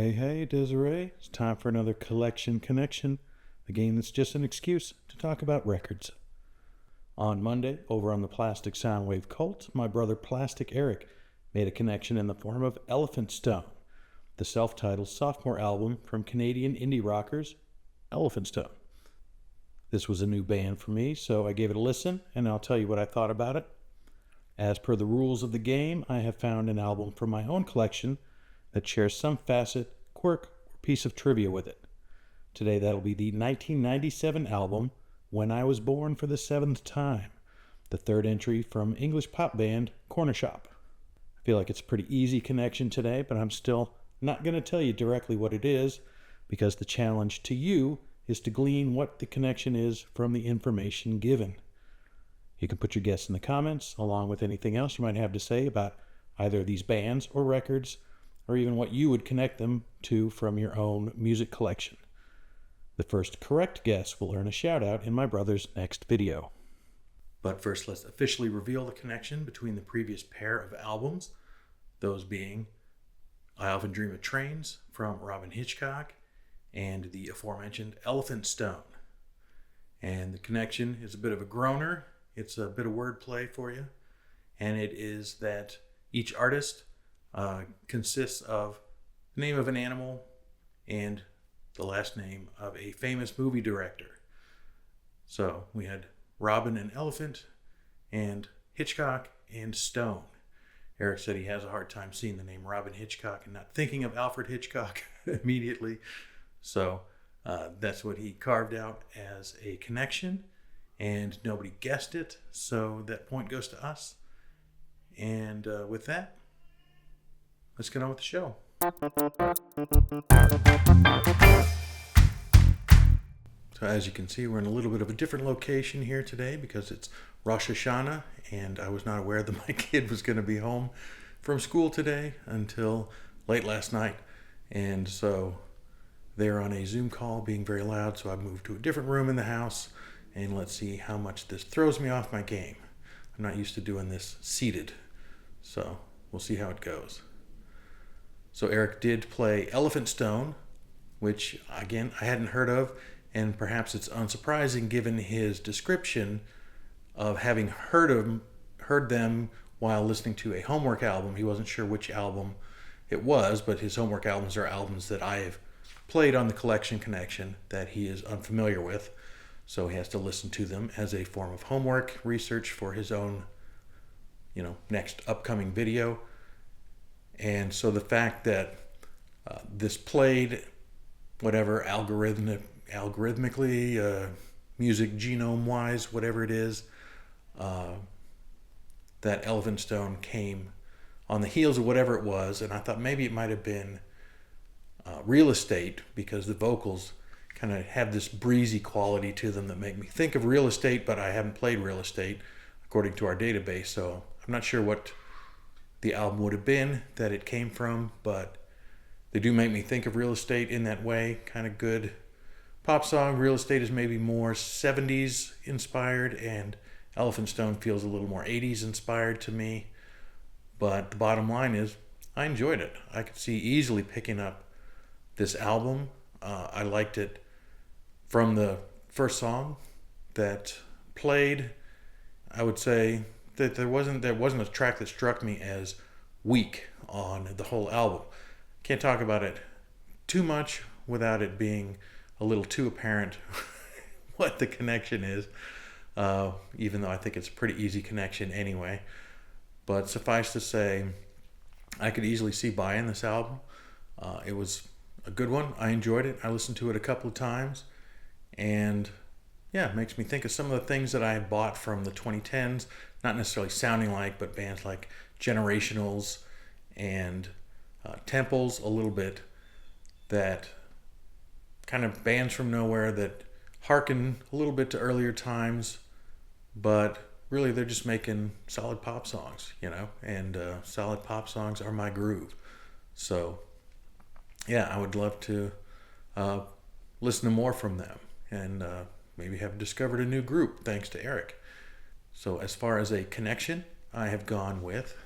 Hey, Desiree. It's time for another Collection Connection, a game that's just an excuse to talk about records. On Monday, over on the Plastic Soundwave Cult, my brother Plastic Eric made a connection in the form of Elephant Stone, the self-titled sophomore album from Canadian indie rockers Elephant Stone. This was a new band for me, so I gave it a listen, and I'll tell you what I thought about it. As per the rules of the game, I have found an album from my own collection that shares some facet, quirk, or piece of trivia with it. Today that'll be the 1997 album When I Was Born for the Seventh Time, the third entry from English pop band Corner Shop. I feel like it's a pretty easy connection today, but I'm still not going to tell you directly what it is, because the challenge to you is to glean what the connection is from the information given. You can put your guess in the comments, along with anything else you might have to say about either of these bands or records, or even what you would connect them to from your own music collection. The first correct guess will earn a shout out in my brother's next video. But first, let's officially reveal the connection between the previous pair of albums, those being I Often Dream of Trains from Robin Hitchcock and the aforementioned Elephant Stone. And the connection is a bit of a groaner. It's a bit of wordplay for you. And it is that each artist consists of the name of an animal and the last name of a famous movie director. So we had Robin and Elephant, and Hitchcock and Stone. Eric said he has a hard time seeing the name Robin Hitchcock and not thinking of Alfred Hitchcock immediately. So that's what he carved out as a connection, and nobody guessed it, so that point goes to us. And with that, let's get on with the show. So as you can see, we're in a little bit of a different location here today because it's Rosh Hashanah, and I was not aware that my kid was going to be home from school today until late last night. And so they're on a Zoom call being very loud, so I moved to a different room in the house, and let's see how much this throws me off my game. I'm not used to doing this seated, so we'll see how it goes. So Eric did play Elephant Stone, which, again, I hadn't heard of, and perhaps it's unsurprising given his description of having heard them while listening to a homework album. He wasn't sure which album it was, but his homework albums are albums that I have played on the Collection Connection that he is unfamiliar with, so he has to listen to them as a form of homework research for his own, next upcoming video. And so the fact that this played whatever algorithmically, music genome wise, whatever it is, that Elephant Stone came on the heels of whatever it was, and I thought maybe it might have been Real Estate, because the vocals kind of have this breezy quality to them that make me think of Real Estate, but I haven't played Real Estate according to our database, so I'm not sure what the album would have been that it came from, but they do make me think of Real Estate in that way. Kind of good pop song. Real Estate is maybe more 70s inspired, and Elephant Stone feels a little more 80s inspired to me. But the bottom line is, I enjoyed it. I could see easily picking up this album. I liked it from the first song that played. I would say that there wasn't a track that struck me as weak on the whole album. Can't talk about it too much without it being a little too apparent what the connection is, even though I think it's a pretty easy connection anyway. But suffice to say, I could easily see buying this album. It was a good one. I enjoyed it. I listened to it a couple of times, and yeah, it makes me think of some of the things that I had bought from the 2010s, not necessarily sounding like, but bands like Generationals and Temples a little bit, that kind of bands from nowhere that harken a little bit to earlier times, but really they're just making solid pop songs, and solid pop songs are my groove. So yeah, I would love to listen to more from them, and maybe have discovered a new group thanks to Eric. So as far as a connection, I have gone with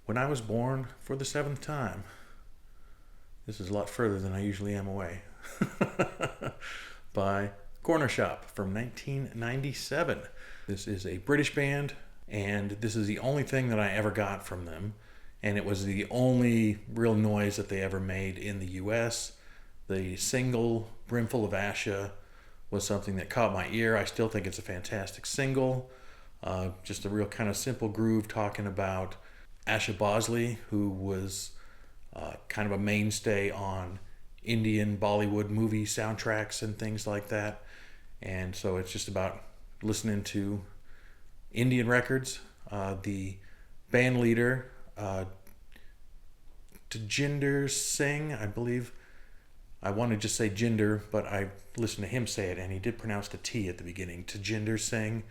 When I Was Born for the Seventh Time. This is a lot further than I usually am away. By Corner Shop from 1997. This is a British band, and this is the only thing that I ever got from them. And it was the only real noise that they ever made in the US. The single, Brimful of Asha, was something that caught my ear. I still think it's a fantastic single. Just a real kind of simple groove talking about Asha Bosley, who was kind of a mainstay on Indian Bollywood movie soundtracks and things like that. And so it's just about listening to Indian records. The band leader, Tajinder Singh, I believe. I want to just say Jinder, but I listened to him say it, and he did pronounce the T at the beginning. Tajinder Singh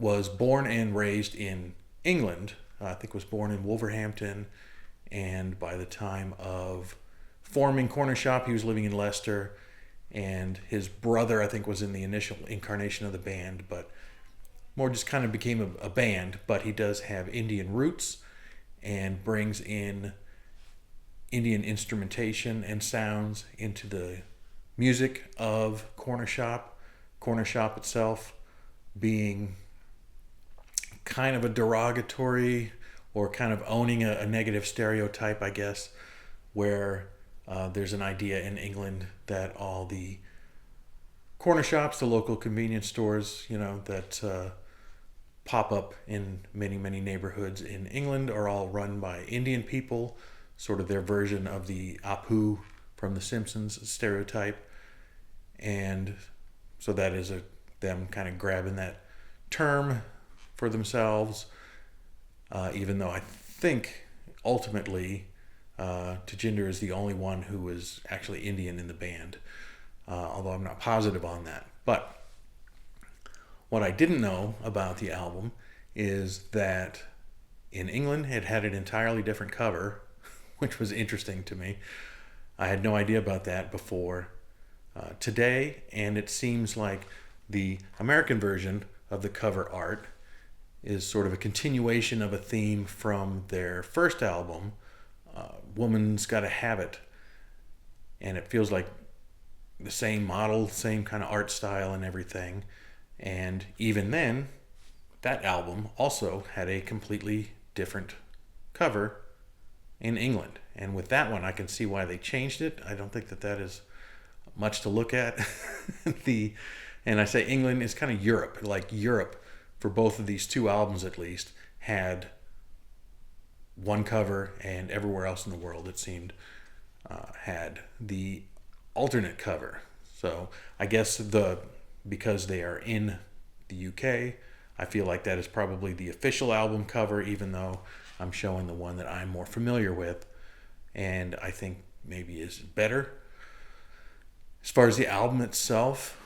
was born and raised in England. I think was born in Wolverhampton, and by the time of forming Corner Shop, he was living in Leicester, and his brother, I think, was in the initial incarnation of the band, but more just kind of became a band. But he does have Indian roots and brings in Indian instrumentation and sounds into the music of Corner Shop. Corner Shop itself being kind of a derogatory or kind of owning a negative stereotype, I guess, where there's an idea in England that all the corner shops, the local convenience stores, that pop up in many, many neighborhoods in England are all run by Indian people, sort of their version of the Apu from The Simpsons stereotype. And so that is them kind of grabbing that term for themselves, even though I think ultimately Tajinder is the only one who is actually Indian in the band, although I'm not positive on that. But what I didn't know about the album is that in England it had an entirely different cover, which was interesting to me. I had no idea about that before today, and it seems like the American version of the cover art is sort of a continuation of a theme from their first album, Woman's Gotta Have It. And it feels like the same model, same kind of art style and everything. And even then, that album also had a completely different cover in England. And with that one, I can see why they changed it. I don't think that is much to look at. And I say England is kind of Europe. Like Europe, for both of these two albums at least, had one cover, and everywhere else in the world, it seemed, had the alternate cover. So I guess because they are in the UK, I feel like that is probably the official album cover, even though I'm showing the one that I'm more familiar with, and I think maybe is better. As far as the album itself,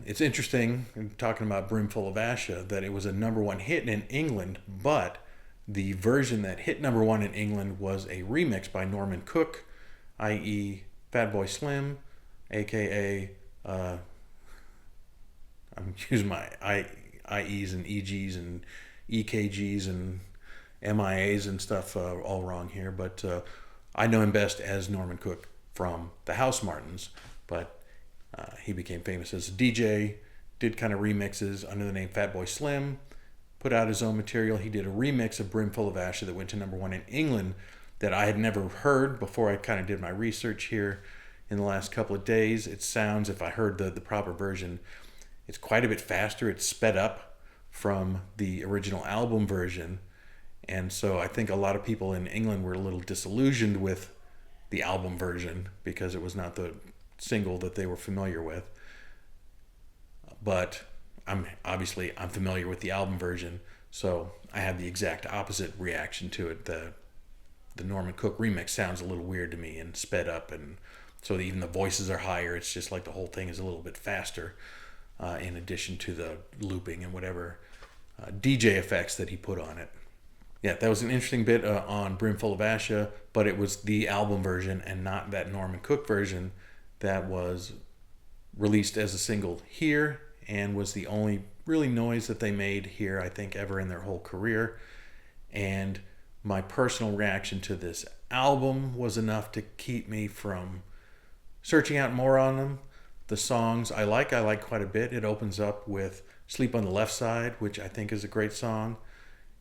it's interesting, talking about Brimful of Asha, that it was a number one hit in England, but the version that hit number one in England was a remix by Norman Cook, i.e. Fatboy Slim, aka I'm using my IEs and EGs and EKGs and MIAs and stuff all wrong here, but I know him best as Norman Cook from the House Martins, but he became famous as a DJ, did kind of remixes under the name Fatboy Slim, put out his own material. He did a remix of Brimful of Asha that went to number one in England that I had never heard before I kind of did my research here in the last couple of days. It sounds, if I heard the proper version, it's quite a bit faster. It's sped up from the original album version. And so I think a lot of people in England were a little disillusioned with the album version because it was not the single that they were familiar with. But I'm familiar with the album version, so I had the exact opposite reaction to it. The Norman Cook remix sounds a little weird to me and sped up, and so even the voices are higher. It's just like the whole thing is a little bit faster, in addition to the looping and whatever DJ effects that he put on it. Yeah, that was an interesting bit on Brimful of Asha, but it was the album version and not that Norman Cook version that was released as a single here and was the only really noise that they made here, I think, ever in their whole career. And my personal reaction to this album was enough to keep me from searching out more on them. The songs I like quite a bit. It opens up with Sleep on the Left Side, which I think is a great song.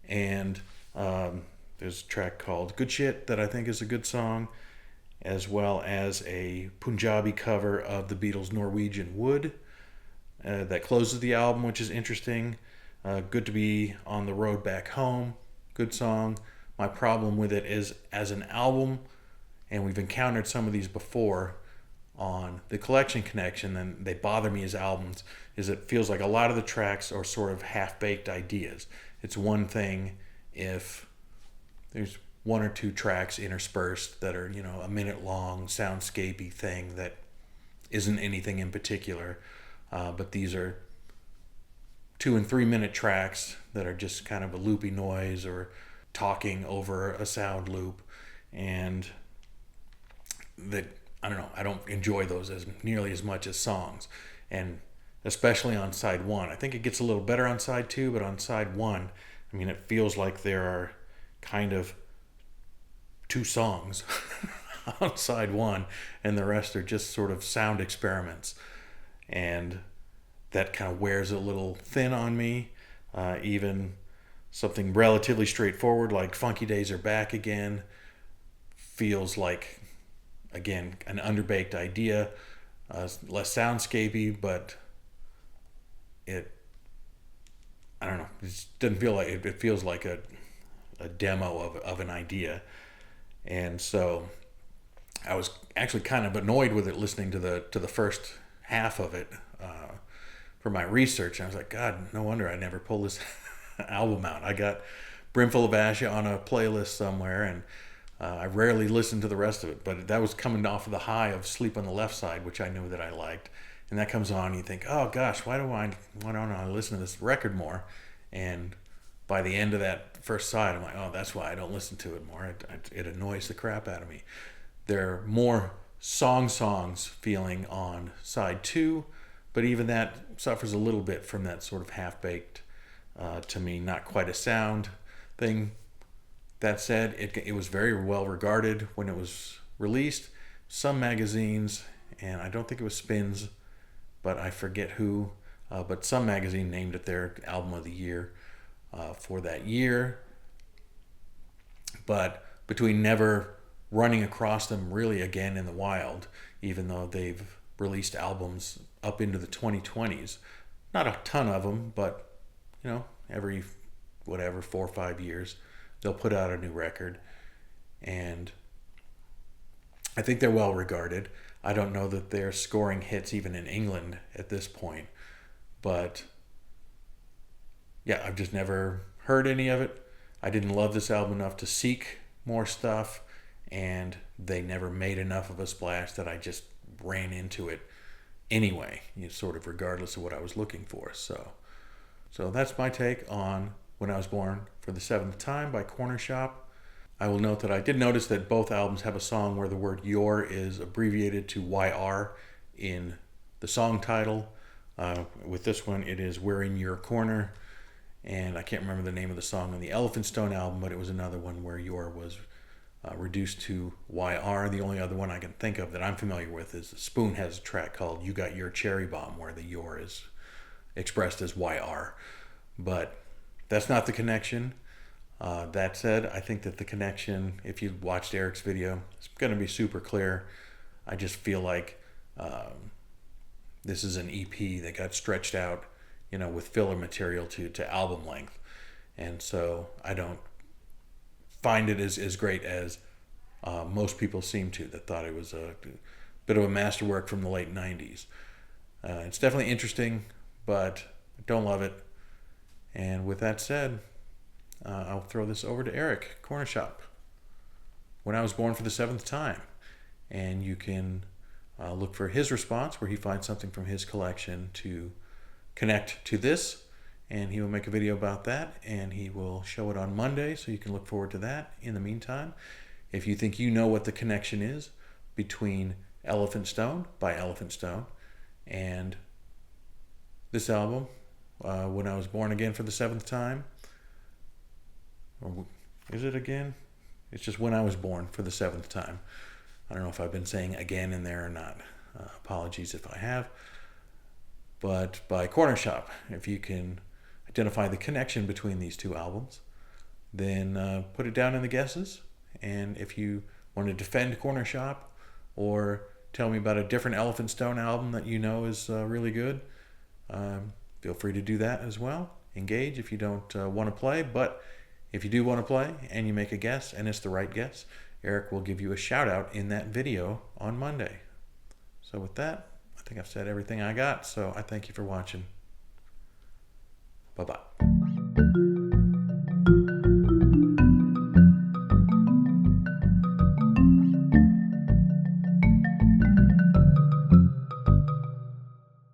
And there's a track called Good Shit that I think is a good song, as well as a Punjabi cover of the Beatles' Norwegian Wood that closes the album, which is interesting. Good to Be on the Road Back Home, good song. My problem with it is, as an album, and we've encountered some of these before on the Collection Connection, and they bother me as albums, is it feels like a lot of the tracks are sort of half-baked ideas. It's one thing if there's one or two tracks interspersed that are, a minute-long soundscapey thing that isn't anything in particular. But these are 2 and 3 minute tracks that are just kind of a loopy noise or talking over a sound loop, and that I don't know. I don't enjoy those as nearly as much as songs, and especially on side one. I think it gets a little better on side two, but on side one, it feels like there are kind of 2 songs on side one, and the rest are just sort of sound experiments, and that kind of wears a little thin on me. Even something relatively straightforward like Funky Days Are Back Again feels like, again, an underbaked idea, less soundscapey, but I don't know, it just doesn't feel like it feels like a demo of an idea. And so I was actually kind of annoyed with it, listening to the first half of it for my research. And I was like, God, no wonder I never pulled this album out. I got Brimful of Asha on a playlist somewhere, and I rarely listened to the rest of it. But that was coming off of the high of Sleep on the Left Side, which I knew that I liked. And that comes on, and you think, oh gosh, why don't I listen to this record more? And by the end of that first side, I'm like, oh, that's why I don't listen to it more. It annoys the crap out of me. There are more songs feeling on side 2, but even that suffers a little bit from that sort of half-baked, to me, not quite a sound thing. That said, it was very well regarded when it was released. Some magazines, and I don't think it was Spins, but I forget who, but some magazine named it their album of the year for that year. But between never running across them really again in the wild, even though they've released albums up into the 2020s, not a ton of them, but every 4 or 5 years they'll put out a new record, and I think they're well regarded. I don't know that they're scoring hits even in England at this point, but yeah, I've just never heard any of it. I didn't love this album enough to seek more stuff, and they never made enough of a splash that I just ran into it anyway, sort of regardless of what I was looking for. So that's my take on When I Was Born for the 7th Time by Corner Shop. I will note that I did notice that both albums have a song where the word your is abbreviated to YR in the song title. With this one, it is We're in Your Corner. And I can't remember the name of the song on the Elephant Stone album, but it was another one where your was reduced to YR. The only other one I can think of that I'm familiar with is Spoon has a track called You Got Your Cherry Bomb, where the your is expressed as YR. But that's not the connection. That said, I think that the connection, if you watched Eric's video, it's going to be super clear. I just feel like this is an EP that got stretched out, with filler material to album length. And so I don't find it as great as most people seem to, that thought it was a bit of a masterwork from the late 90s. It's definitely interesting, but I don't love it. And with that said, I'll throw this over to Eric, Corner Shop, When I Was Born for the 7th Time. And you can look for his response, where he finds something from his collection to connect to this, and he will make a video about that, and he will show it on Monday, so you can look forward to that. In the meantime, if you think you know what the connection is between Elephant Stone by Elephant Stone and this album, When I Was Born Again for the 7th Time, Is it again? It's just When I Was Born for the 7th time. I don't know if I've been saying again in there or not. Apologies if I have. But by Corner Shop, if you can identify the connection between these two albums, then put it down in the guesses. And if you want to defend Corner Shop or tell me about a different Elephant Stone album that you know is really good, feel free to do that as well. Engage if you don't want to play, but if you do want to play and you make a guess and it's the right guess, Eric will give you a shout out in that video on Monday. So with that, I think I've said everything I got, so I thank you for watching. Bye-bye.